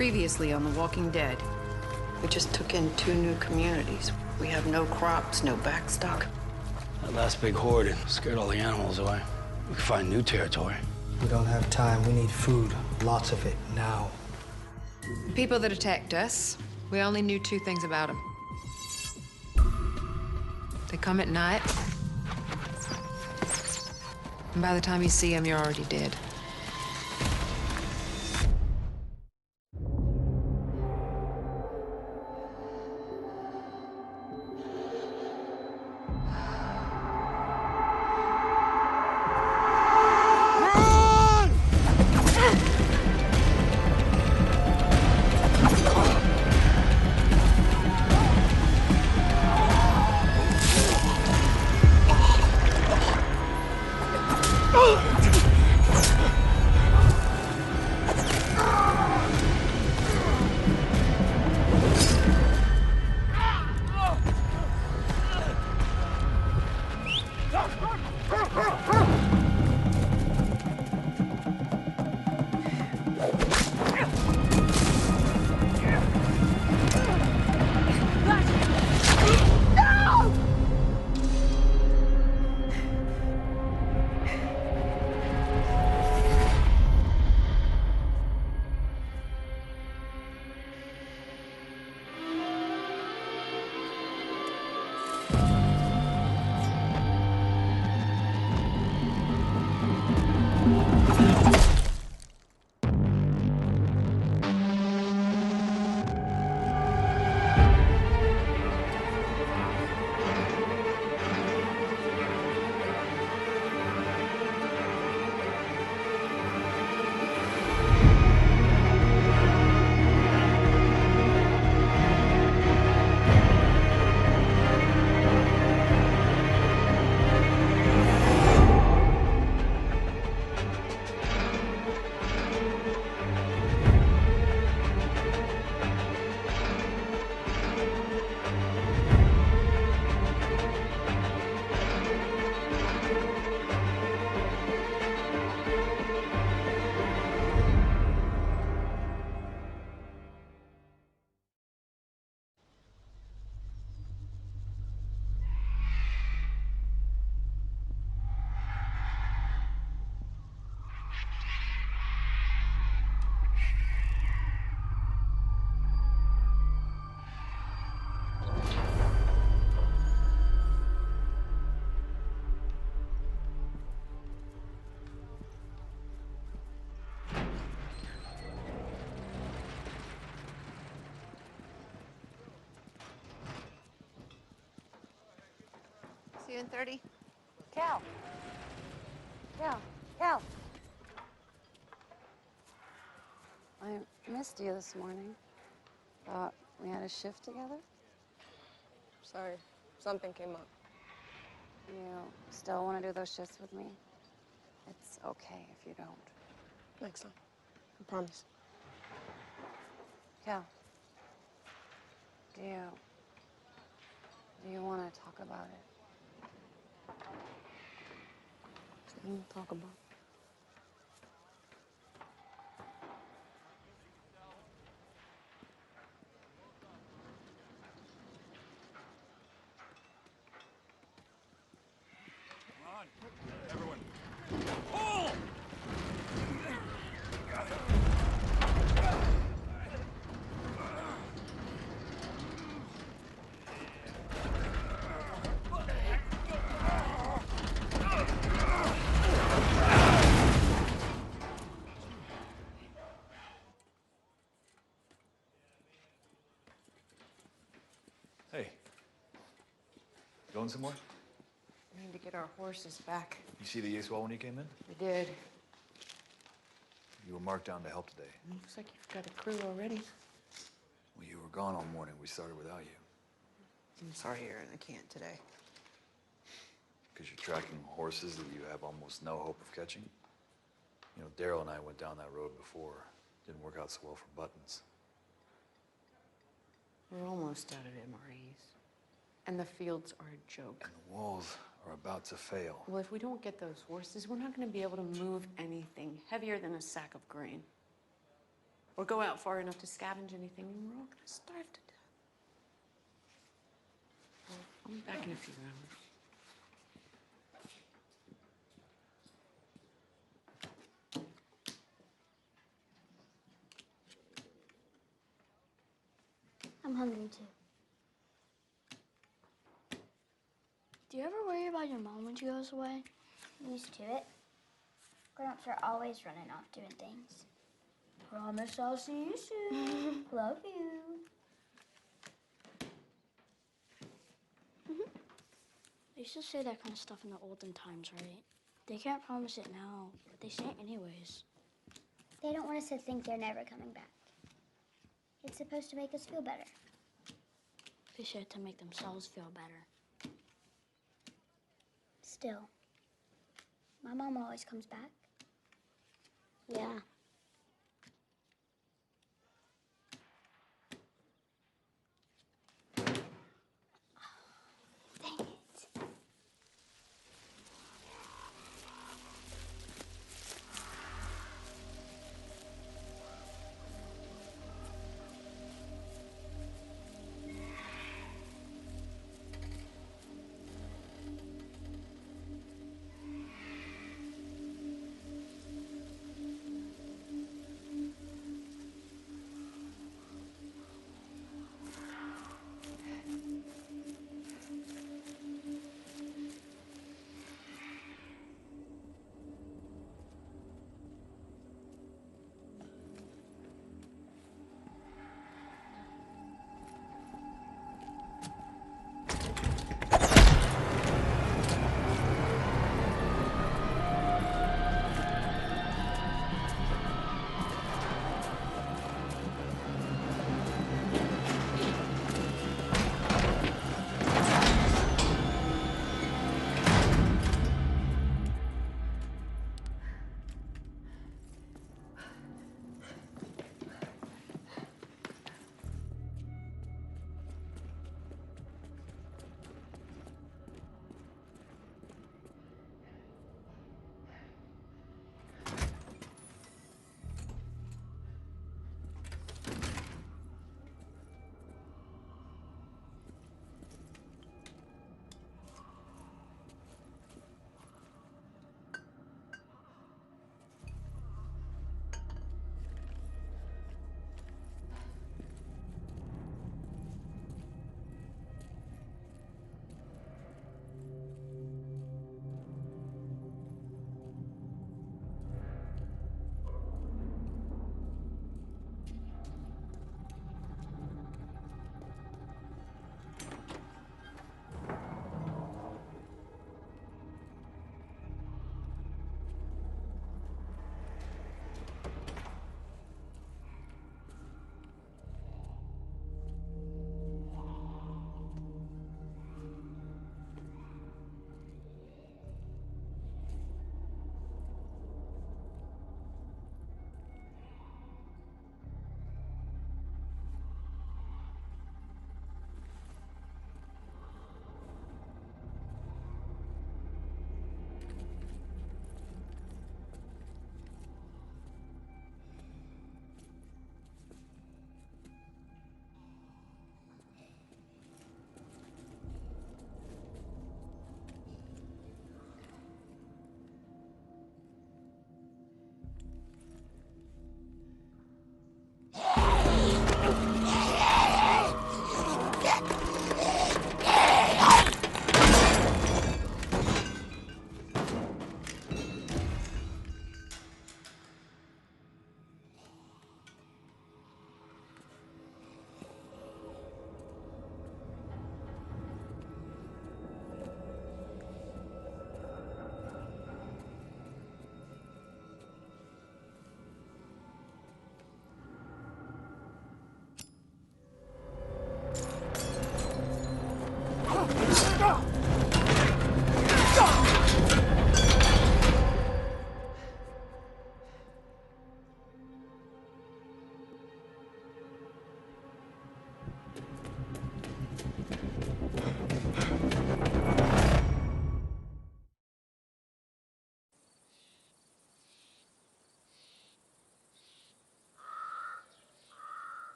Previously on The Walking Dead. We just took in 2 new communities. We have no crops, no backstock. That last big horde scared all the animals away. We can find new territory. We don't have time. We need food. Lots of it, now. The people that attacked us, we only knew 2 things about them. They come at night, and by the time you see them, you're already dead. See you in 30. Cal. Cal. I missed you this morning. Thought we had a shift together. Sorry, something came up. You still want to do those shifts with me? It's okay if you don't. Next time. I promise. Cal, do you want to talk about it? Something to talk about. Come on, everyone. Pull! Hey, going somewhere? We need to get our horses back. You see the use well when you came in? We did. You were marked down to help today. Looks like you've got a crew already. Well, you were gone all morning. We started without you. I'm sorry you're in the camp today. Because you're tracking horses that you have almost no hope of catching. You know, Daryl and I went down that road before. Didn't work out so well for Buttons. We're almost out of MREs. And the fields are a joke. And the walls are about to fail. Well, if we don't get those horses, we're not going to be able to move anything heavier than a sack of grain. or go out far enough to scavenge anything, and we're all gonna starve to death. Well, I'll be back in a few hours. I'm hungry too. Do you ever worry about your mom when she goes away? Used to it. Grown-ups are always running off doing things. Promise I'll see you soon. Love you. They used to say that kind of stuff in the olden times, right? They can't promise it now, but they say it anyways. They don't want us to think they're never coming back. It's supposed to make us feel better. They say it to make themselves feel better. Still, my mom always comes back. Yeah. Dang it.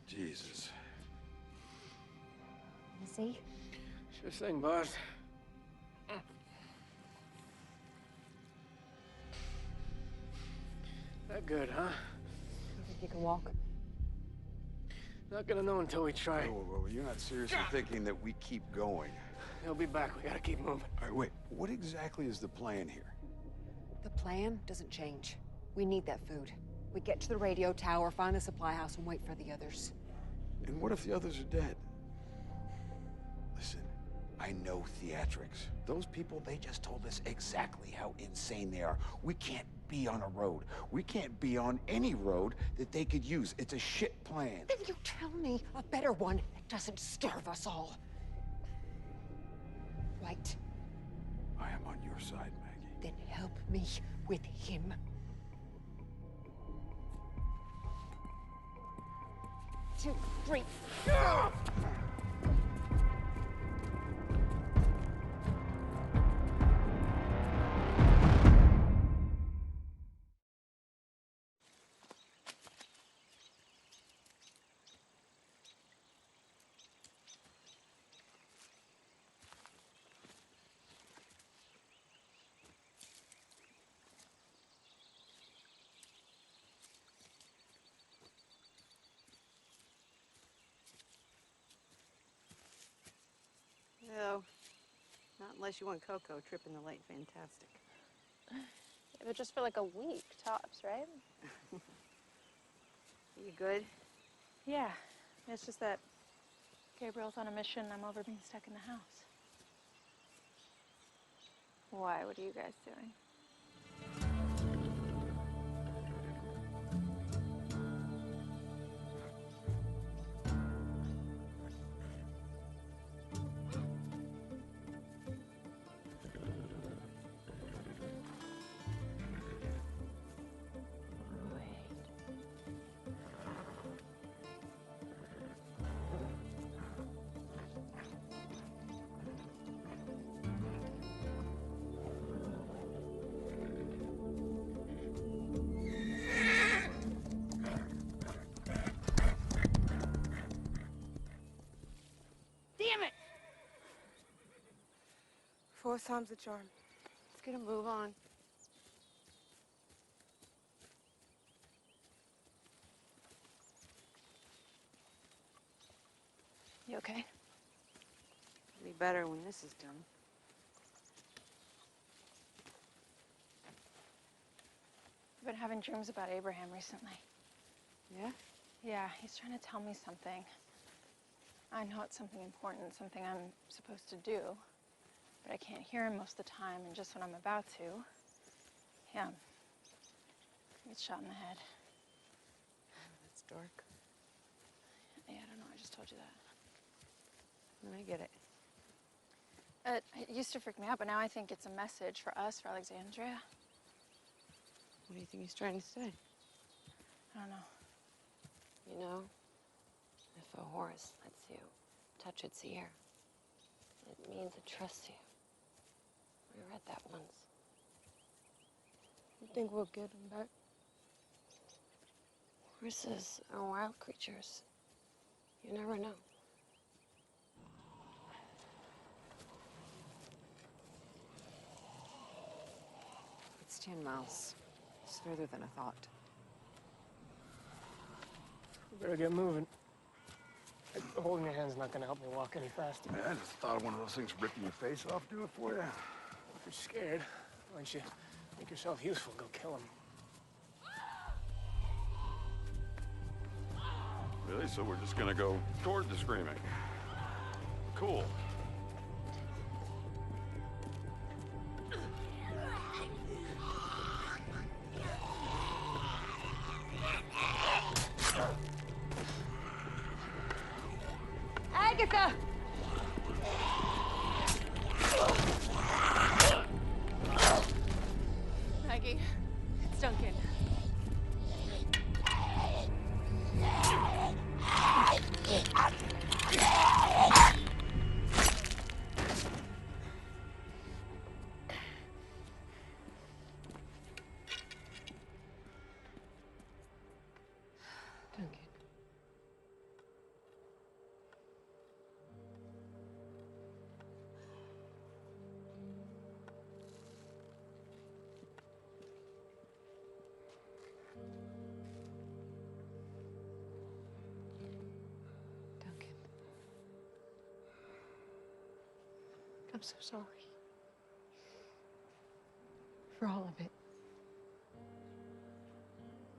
Jesus. See? Sure thing, boss. That good, huh? You think you can walk? Not gonna know until we try. Whoa, you're not seriously thinking that we keep going? He'll be back. We gotta keep moving. All right, wait. What exactly is the plan here? The plan doesn't change. We need that food. We get to the radio tower, find the supply house, and wait for the others. And what if the others are dead? Listen, I know theatrics. Those people, they just told us exactly how insane they are. We can't be on a road. We can't be on any road that they could use. It's a shit plan. Then you tell me a better one that doesn't starve us all. Right? I am on your side, Maggie. Then help me with him. 2, 3, go! No, not unless you want Coco tripping the late fantastic. Yeah, but just for like a week, tops, right? You good? Yeah. It's just that Gabriel's on a mission and I'm over being stuck in the house. Why? What are you guys doing? Fourth time's the charm. Let's get a move on. You okay? It'll be better when this is done. I've been having dreams about Abraham recently. Yeah? Yeah, he's trying to tell me something. I know it's something important, something I'm supposed to do, but I can't hear him most of the time, and just when I'm about to, yeah, he gets shot in the head. That's dark. Yeah, I don't know, I just told you that. I get it. It used to freak me out, but now I think it's a message for us, for Alexandria. What do you think he's trying to say? I don't know. You know, if a horse lets you touch its ear, it means it trusts you. I read that once. You think we'll get him back? Horses are wild creatures. You never know. It's 10 miles. It's further than I thought. We better get moving. Holding your hand's not gonna help me walk any faster. Man, I just thought of one of those things ripping your face off do it for you. If you're scared, why don't you make yourself useful? Go kill him. Really? So we're just gonna go toward the screaming. Cool. Agatha! Maggie, it's Duncan. Duncan. Duncan. I'm so sorry. For all of it.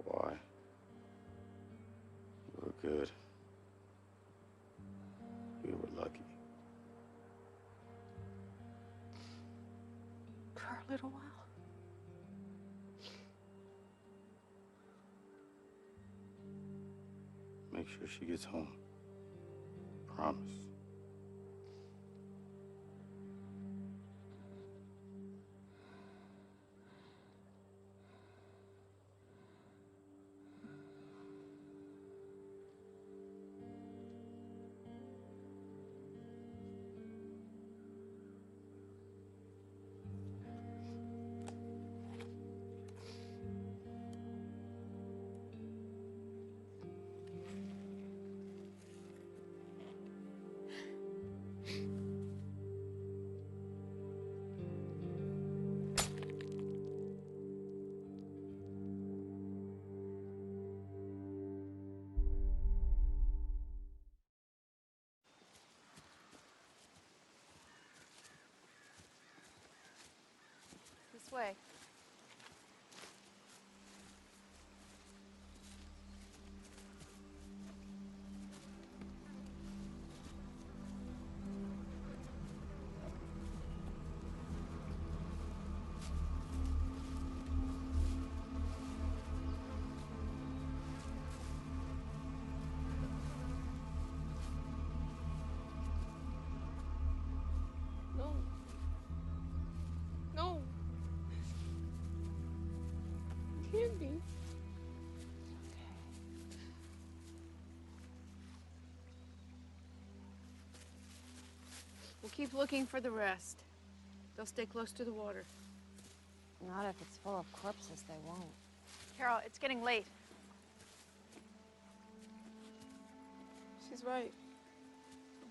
Why? You were good. We were lucky. For a little while. Make sure she gets home. Promise. This way. No. No. It can't be. We'll keep looking for the rest. They'll stay close to the water. Not if it's full of corpses, they won't. Carol, it's getting late. She's right.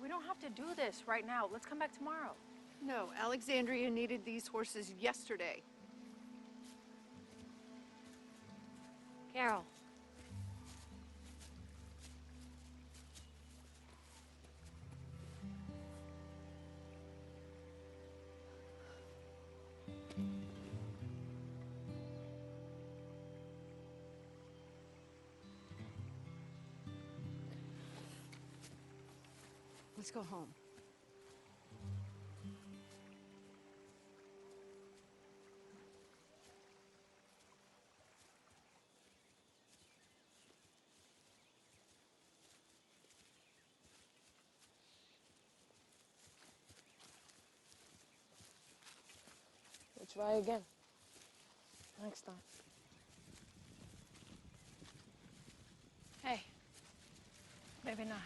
We don't have to do this right now. Let's come back tomorrow. No, Alexandria needed these horses yesterday. Carol. Let's go home. We'll try again. Next time. Hey, maybe not.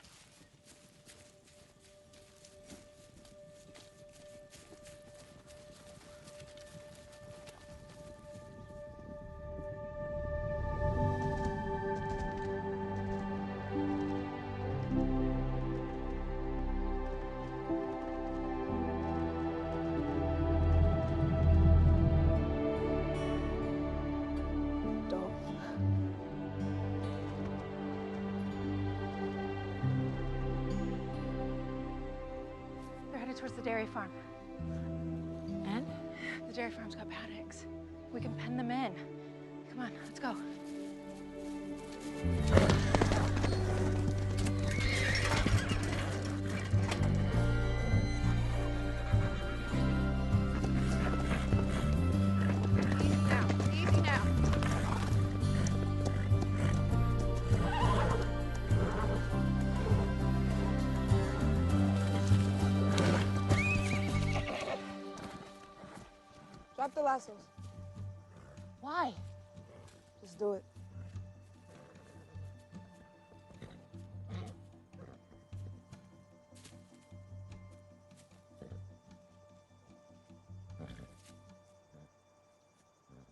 Towards the dairy farm. And? The dairy farm's got paddocks. We can pen them in. Come on, let's go. Drop the lassos. Why? Just do it.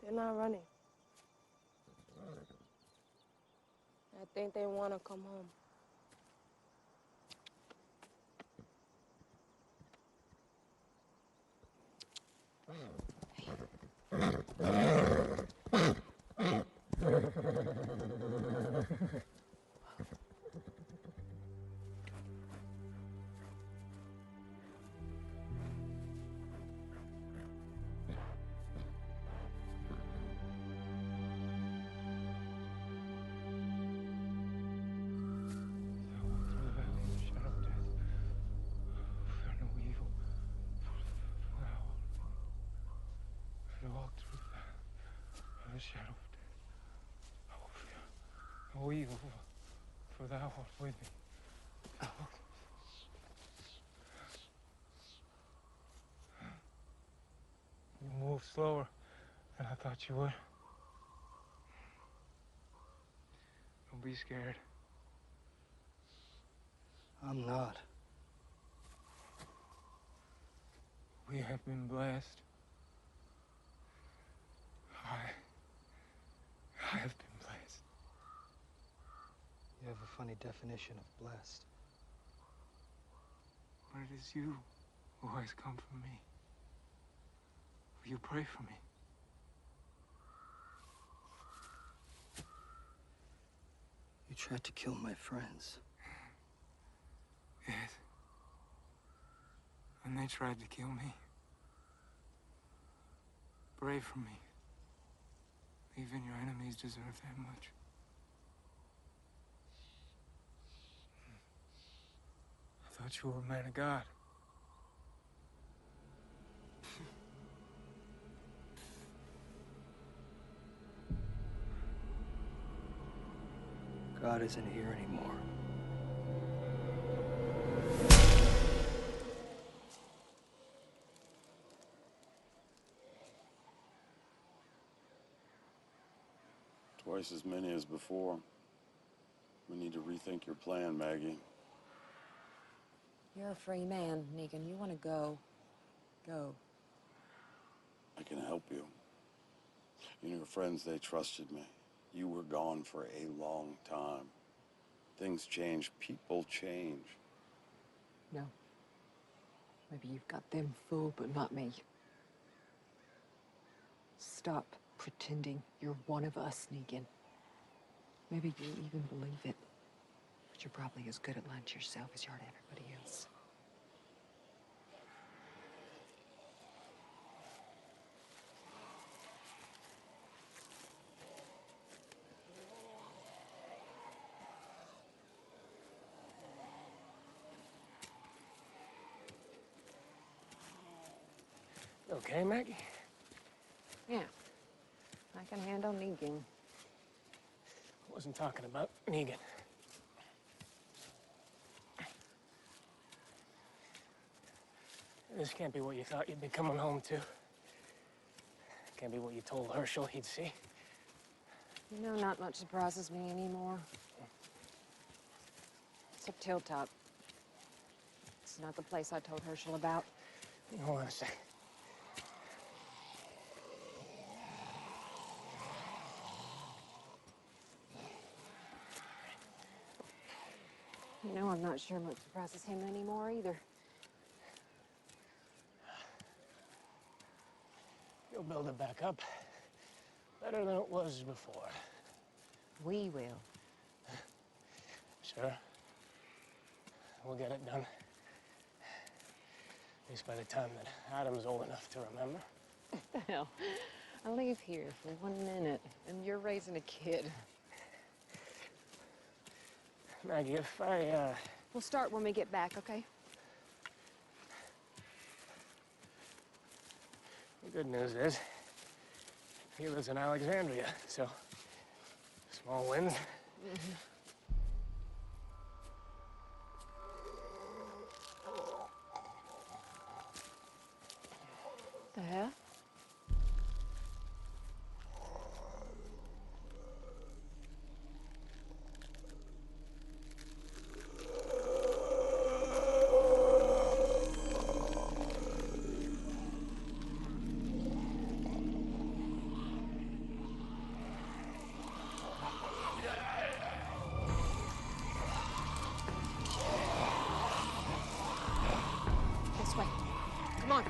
They're not running. I think they want to come home. Shadow of death. I will fear no evil, for thou art with me. You move slower than I thought you would. Don't be scared. I'm not. We have been blessed. I have been blessed. You have a funny definition of blessed. But it is you who has come for me. Will you pray for me? You tried to kill my friends. Yes. And they tried to kill me. Pray for me. Even your enemies deserve that much. I thought you were a man of God. God isn't here anymore. Twice as many as before. We need to rethink your plan, Maggie. You're a free man, Negan. You want to go. Go. I can help you. You know, your friends, they trusted me. You were gone for a long time. Things change. People change. No. Maybe you've got them fooled, but not me. Stop pretending you're one of us, Negan. Maybe you even believe it. But you're probably as good at lying to yourself as you are to everybody else. Okay, Maggie? Yeah. I can handle Negan. I wasn't talking about Negan. This can't be what you thought you'd be coming home to. Can't be what you told Herschel he'd see. You know, not much surprises me anymore. Except Hilltop. It's not the place I told Herschel about. Hold on a sec. You know, I'm not sure what surprises him anymore either. You'll build it back up better than it was before. We will. Sure. We'll get it done. At least by the time that Adam's old enough to remember. What the hell? I leave here for 1 minute, and you're raising a kid. Maggie, if I, We'll start when we get back, okay? The good news is, he lives in Alexandria, so small wins. The hell? on.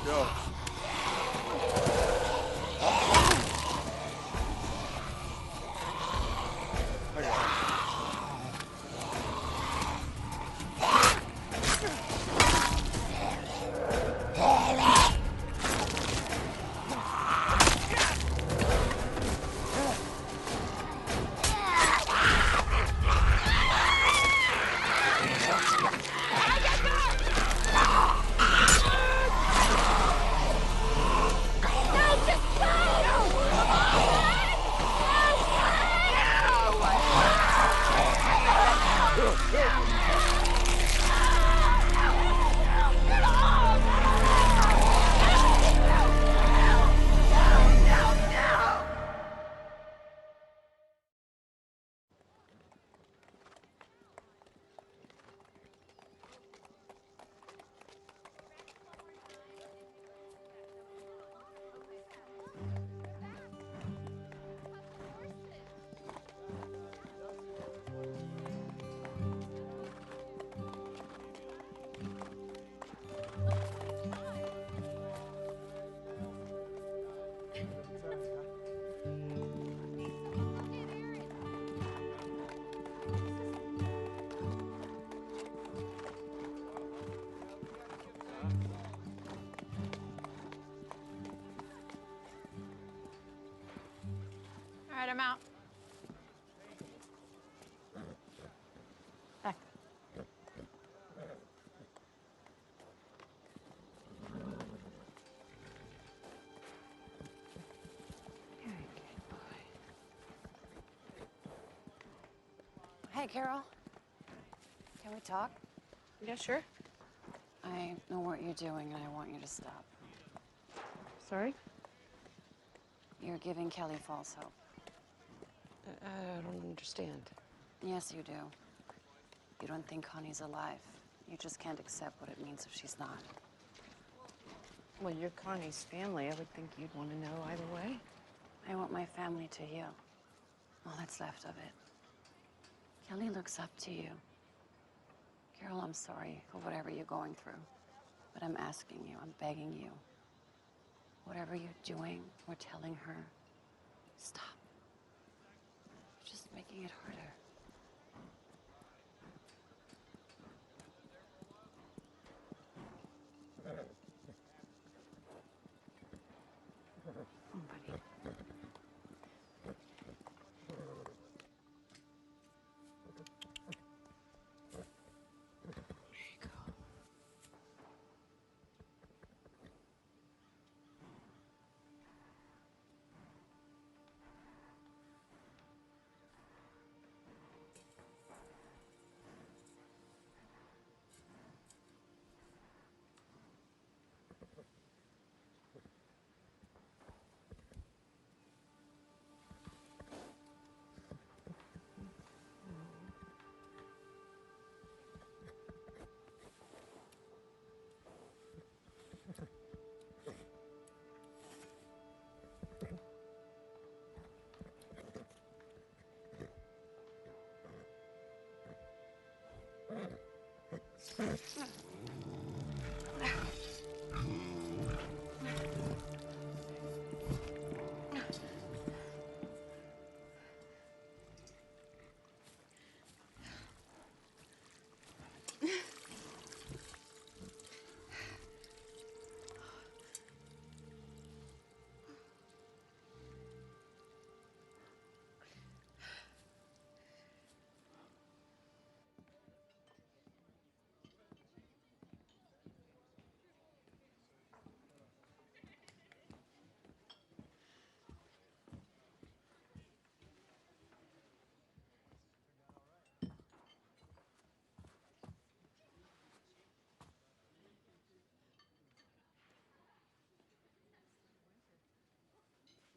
Go. I got it. All right, I'm out. Back. Hey, Carol. Can we talk? Yeah, sure. I know what you're doing, and I want you to stop. Sorry? You're giving Kelly false hope. I don't understand. Yes, you do. You don't think Connie's alive. You just can't accept what it means if she's not. Well, you're Connie's family. I would think you'd want to know either way. I want my family to heal. All that's left of it. Kelly looks up to you. Carol, I'm sorry for whatever you're going through. But I'm asking you, I'm begging you. Whatever you're doing or telling her, stop. You're just making it harder. Oh, buddy.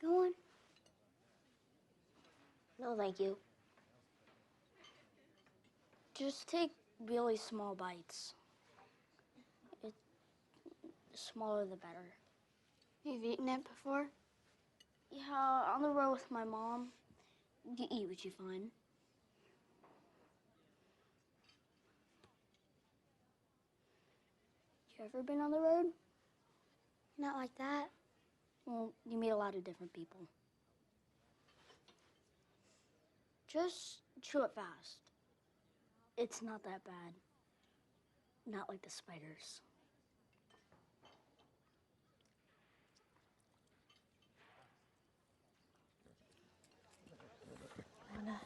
Go on. No, thank you. Just take really small bites. The smaller the better. You've eaten it before? Yeah, on the road with my mom. You eat what you find. You ever been on the road? Not like that. Well, you meet a lot of different people. Just chew it fast. It's not that bad. Not like the spiders. Wanna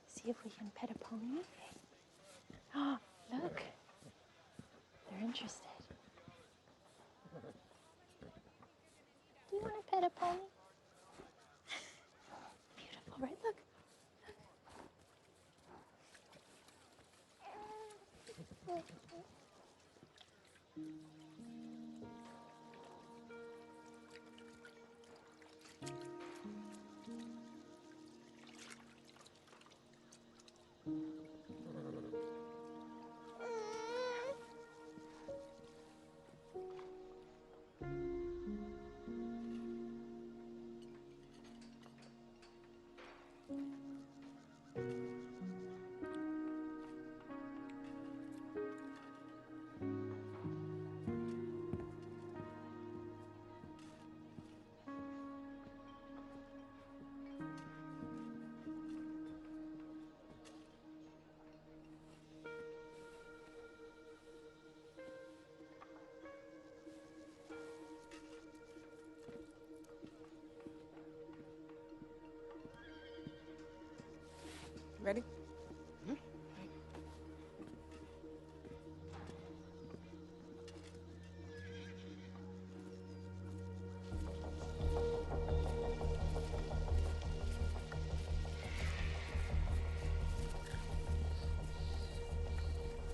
see if we can pet a pony? Oh, look. They're interested. Do you want to pet a pony? Beautiful, right? Look. Ready?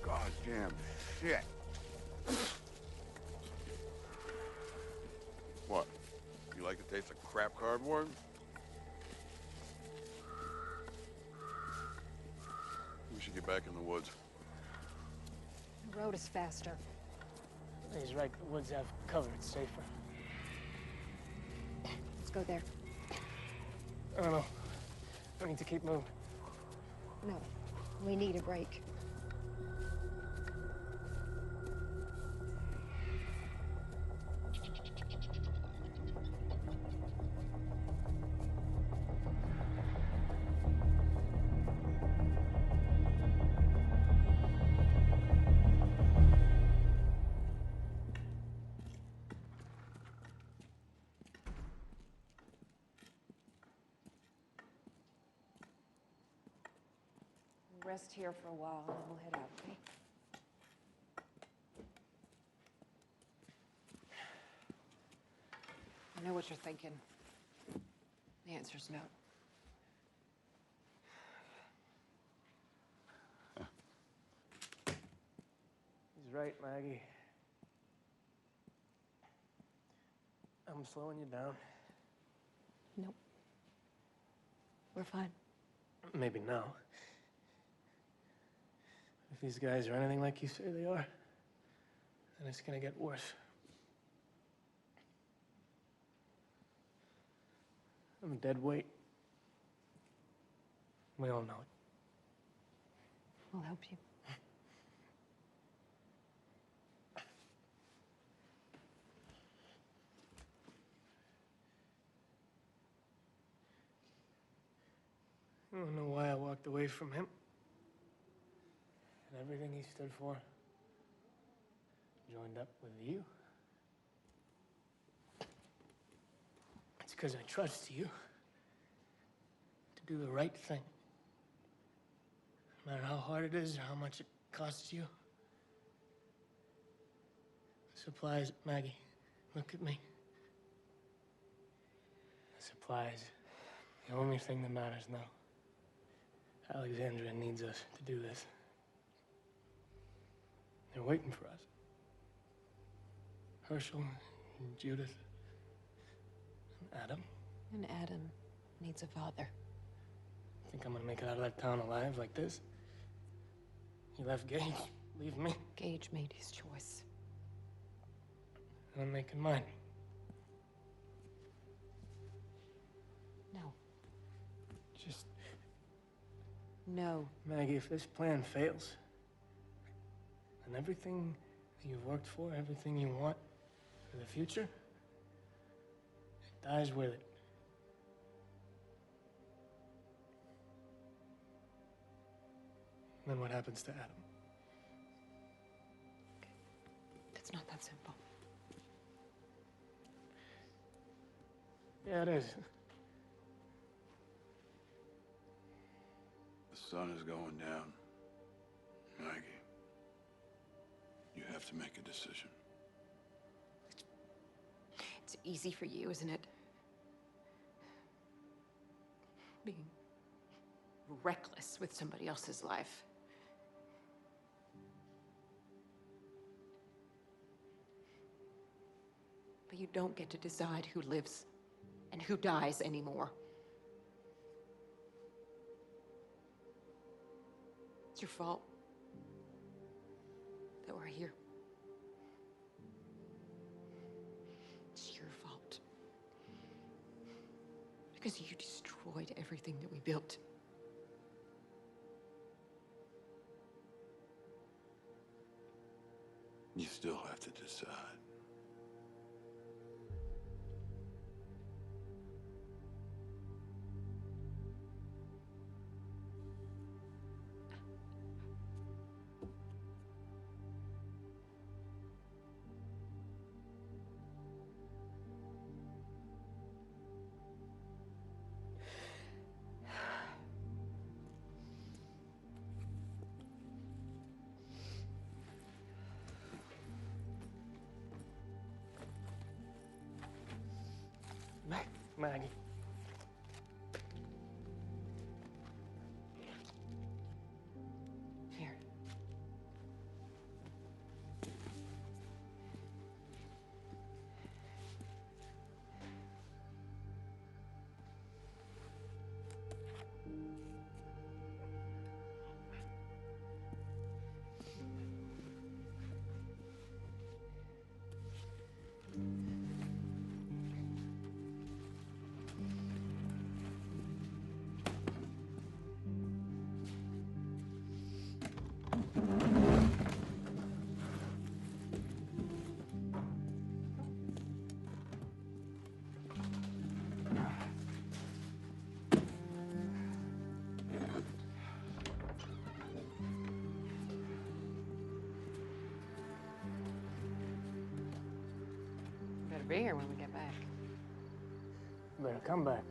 Goddamn shit. What? You like the taste of crap cardboard? We should get back in the woods. The road is faster. He's right. The woods have cover. It's safer. Let's go there. I don't know. I need to keep moving. No, we need a break. Rest here for a while, and then we'll head out, okay? I know what you're thinking. The answer's no. He's right, Maggie. I'm slowing you down. Nope. We're fine. Maybe now. If these guys are anything like you say they are, then it's gonna get worse. I'm a dead weight. We all know it. We'll help you. I don't know why I walked away from him. And everything he stood for. Joined up with you. It's because I trust you to do the right thing. No matter how hard it is or how much it costs you. Supplies, Maggie, look at me. Supplies, the only thing that matters now. Alexandria needs us to do this. They're waiting for us. Herschel and Judith and Adam. And Adam needs a father. Think I'm gonna make it out of that town alive like this? He left Gage, leave me. Gage made his choice. And I'm making mine. Just... No. Maggie, if this plan fails, and everything that you've worked for, everything you want for the future, it dies with it. Then what happens to Adam? It's not that simple. Yeah, it is. The sun is going down. Maggie, you have to make a decision. It's easy for you, isn't it? Being reckless with somebody else's life. But you don't get to decide who lives and who dies anymore. It's your fault that we're here. It's your fault. Because you destroyed everything that we built. You still have to decide. Maggie. Here. Better be here when we get back. Better come back.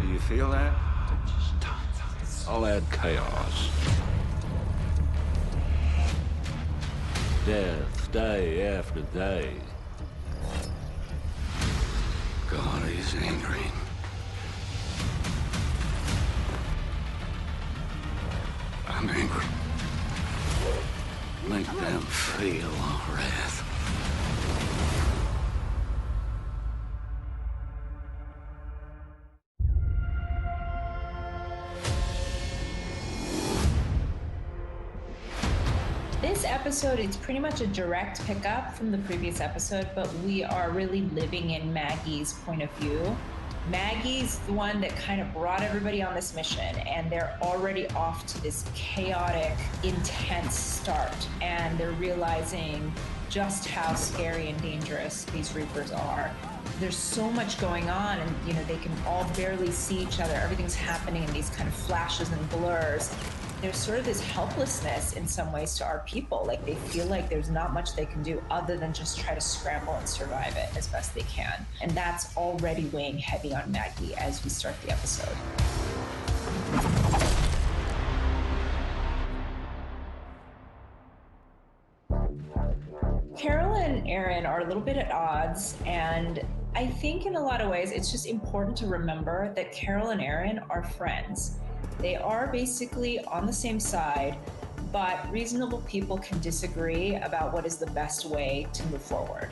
Do you feel that? I'll add chaos. Death, day after day. God, he's angry. I'm angry. Make them feel our wrath. This episode is pretty much a direct pickup from the previous episode, but we are really living in Maggie's point of view. Maggie's the one that kind of brought everybody on this mission, and they're already off to this chaotic, intense start, and they're realizing just how scary and dangerous these Reapers are. There's so much going on, and they can all barely see each other. Everything's happening in these kind of flashes and blurs. There's sort of this helplessness in some ways to our people. Like, they feel like there's not much they can do other than just try to scramble and survive it as best they can. And that's already weighing heavy on Maggie as we start the episode. Carol and Aaron are a little bit at odds, and I think in a lot of ways it's just important to remember that Carol and Aaron are friends. They are basically on the same side, but reasonable people can disagree about what is the best way to move forward.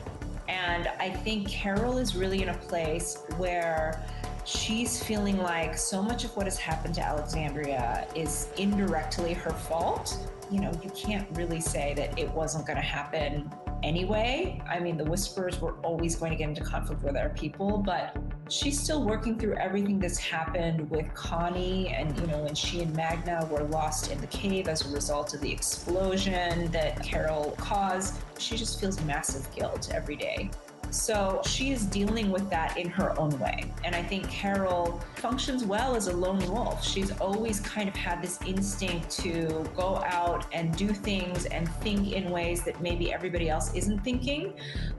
And I think Carol is really in a place where she's feeling like so much of what has happened to Alexandria is indirectly her fault. You can't really say that it wasn't going to happen anyway. I mean, the Whisperers were always going to get into conflict with our people, but she's still working through everything that's happened with Connie, and when she and Magna were lost in the cave as a result of the explosion that Carol caused. She just feels massive guilt every day. So she is dealing with that in her own way. And I think Carol functions well as a lone wolf. She's always kind of had this instinct to go out and do things and think in ways that maybe everybody else isn't thinking.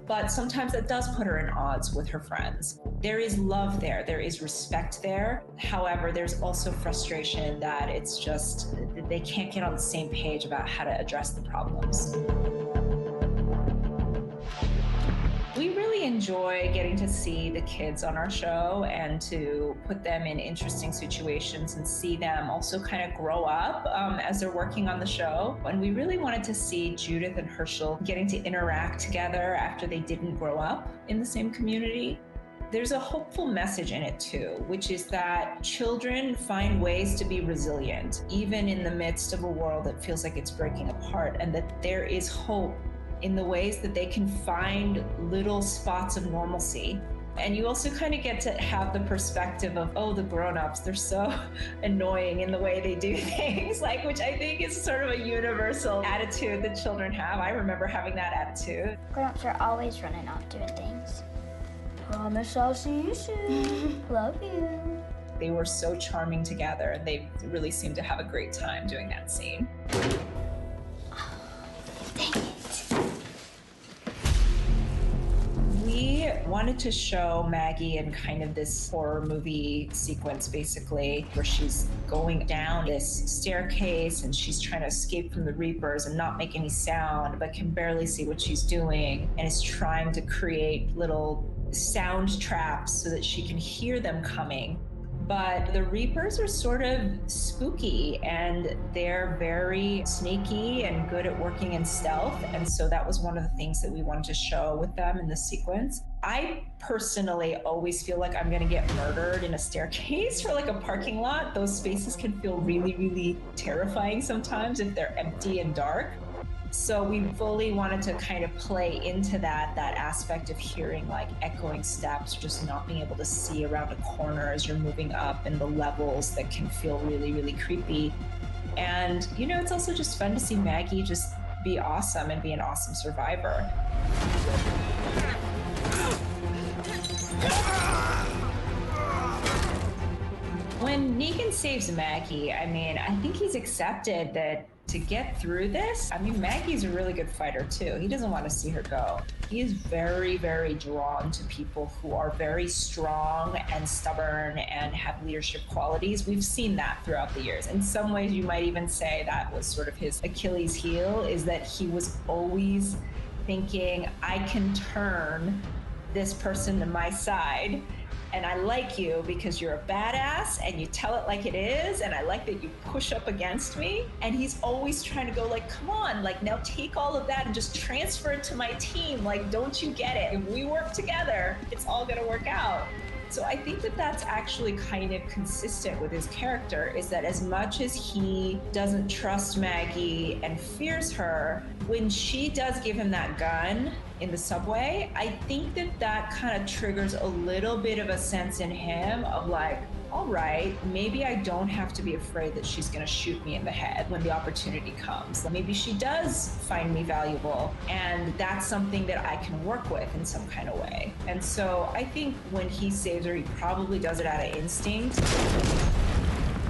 But sometimes that does put her in odds with her friends. There is love there. There is respect there. However, there's also frustration that it's just, they can't get on the same page about how to address the problems. We really enjoy getting to see the kids on our show and to put them in interesting situations and see them also kind of grow up as they're working on the show. And we really wanted to see Judith and Herschel getting to interact together after they didn't grow up in the same community. There's a hopeful message in it too, which is that children find ways to be resilient, even in the midst of a world that feels like it's breaking apart, and that there is hope in the ways that they can find little spots of normalcy. And you also kind of get to have the perspective of, oh, the grown-ups, they're so annoying in the way they do things, which I think is sort of a universal attitude that children have. I remember having that attitude. Grown-ups are always running off doing things. Promise I'll see you soon. Love you. They were so charming together, and they really seemed to have a great time doing that scene. We wanted to show Maggie in kind of this horror movie sequence, basically, where she's going down this staircase and she's trying to escape from the Reapers and not make any sound, but can barely see what she's doing, and is trying to create little sound traps so that she can hear them coming. But the Reapers are sort of spooky, and they're very sneaky and good at working in stealth. And so that was one of the things that we wanted to show with them in this sequence. I personally always feel like I'm gonna get murdered in a staircase or a parking lot. Those spaces can feel really, really terrifying sometimes if they're empty and dark. So we fully wanted to kind of play into that aspect of hearing echoing steps, just not being able to see around a corner as you're moving up, and the levels that can feel really, really creepy. And, it's also just fun to see Maggie just be awesome and be an awesome survivor. When Negan saves Maggie, I think he's accepted that to get through this, Maggie's a really good fighter too. He doesn't want to see her go. He is very, very drawn to people who are very strong and stubborn and have leadership qualities. We've seen that throughout the years. In some ways, you might even say that was sort of his Achilles heel, is that he was always thinking, I can turn this person to my side. And I like you because you're a badass and you tell it like it is, and I like that you push up against me. And he's always trying to go come on, now take all of that and just transfer it to my team. Don't you get it? If we work together, it's all gonna work out. So I think that that's actually kind of consistent with his character, is that as much as he doesn't trust Maggie and fears her, when she does give him that gun in the subway, I think that kind of triggers a little bit of a sense in him of like, all right, maybe I don't have to be afraid that she's gonna shoot me in the head when the opportunity comes. Maybe she does find me valuable, and that's something that I can work with in some kind of way. And so I think when he saves her, he probably does it out of instinct.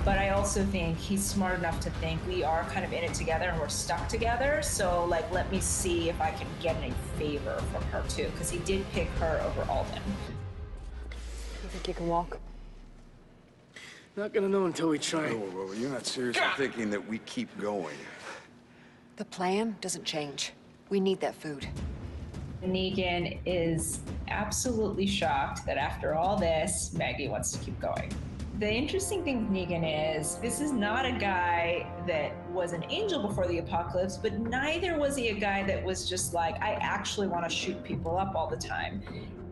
But I also think he's smart enough to think we are kind of in it together and we're stuck together. So like, let me see if I can get any favor from her too, because he did pick her over Alden. You think you can walk? Not gonna know until we try. Oh, well, you're not seriously thinking that we keep going. The plan doesn't change. We need that food. Negan is absolutely shocked that after all this, Maggie wants to keep going. The interesting thing with Negan is this is not a guy that was an angel before the apocalypse, but neither was he a guy that was just like, I actually want to shoot people up all the time.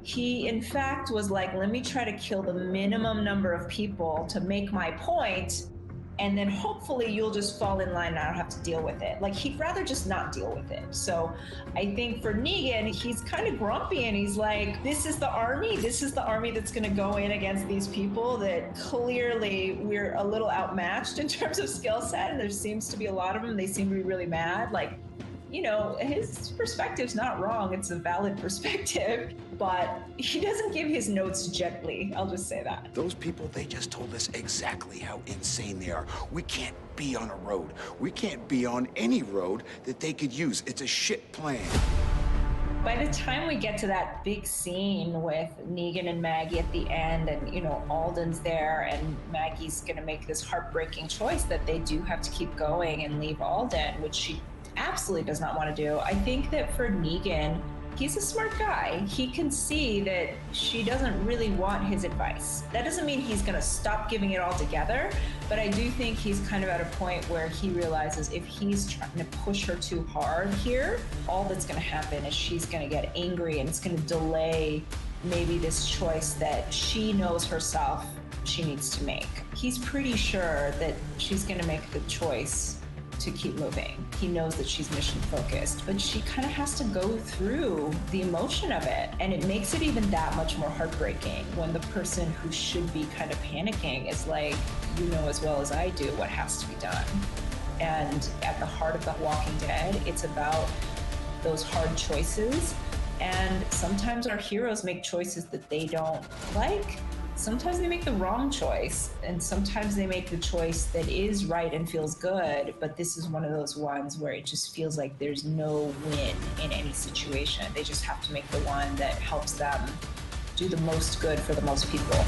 He, in fact, was like, let me try to kill the minimum number of people to make my point, and then hopefully you'll just fall in line and I don't have to deal with it. Like, he'd rather just not deal with it. So I think for Negan, he's kind of grumpy and he's like, this is the army that's gonna go in against these people that clearly we're a little outmatched in terms of skill set, and there seems to be a lot of them, they seem to be really mad. Like, you know, his perspective's not wrong, it's a valid perspective, but he doesn't give his notes gently, I'll just say that. Those people, they just told us exactly how insane they are. We can't be on a road. We can't be on any road that they could use. It's a shit plan. By the time we get to that big scene with Negan and Maggie at the end, and, you know, Alden's there, and Maggie's gonna make this heartbreaking choice that they do have to keep going and leave Alden, which she absolutely does not want to do. I think that for Negan, he's a smart guy. He can see that she doesn't really want his advice. That doesn't mean he's going to stop giving it altogether, but I do think he's kind of at a point where he realizes if he's trying to push her too hard here, all that's going to happen is she's going to get angry and it's going to delay maybe this choice that she knows herself she needs to make. He's pretty sure that she's going to make the choice to keep moving. He knows that she's mission focused, but she kind of has to go through the emotion of it. And it makes it even that much more heartbreaking when the person who should be kind of panicking is like, you know as well as I do what has to be done. And at the heart of The Walking Dead, it's about those hard choices. And sometimes our heroes make choices that they don't like. Sometimes they make the wrong choice, and sometimes they make the choice that is right and feels good, but this is one of those ones where it just feels like there's no win in any situation. They just have to make the one that helps them do the most good for the most people.